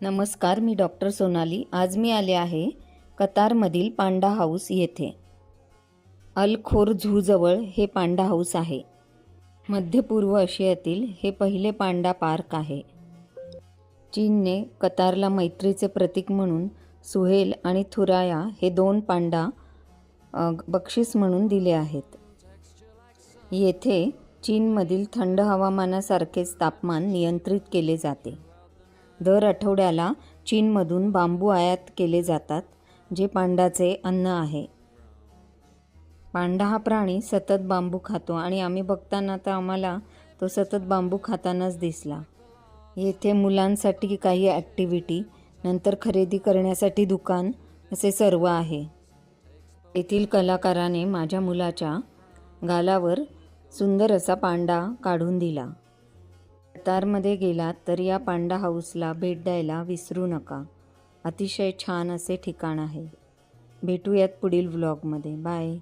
नमस्कार, मी डॉक्टर सोनाली। आज मी आले आहे कतारमधील पांडा हाऊस येथे। अल खोर झूजवळ हे पांडा हाऊस आहे। मध्य पूर्व आशियातील हे पहिले पांडा पार्क आहे। चीनने कतारला मैत्रीचे प्रतीक म्हणून सुहेल आणि थुराया हे दोन पांडा बक्षीस म्हणून दिले आहेत। येथे चीनमधील थंड हवामानासारखेच तापमान नियंत्रित केले जाते। दर आठवड्याला चीनमधून बांबू आयात केले जातात, जे पांडाचे अन्न आहे। पांडा हा प्राणी सतत बांबू खातो आणि आम्ही बघताना तर आम्हाला तो सतत बांबू खातानाच दिसला। येथे मुलांसाठी काही ॲक्टिव्हिटी, नंतर खरेदी करण्यासाठी दुकान असे सर्व आहे। येथील कलाकाराने माझ्या मुलाच्या गालावर सुंदर असा पांडा काढून दिला। कतारमध्ये गेलात तर या पांडा हाऊसला भेट द्यायला विसरू नका। अतिशय छान असे ठिकाण आहे। भेटूयात पुढील व्लॉगमध्ये। बाय।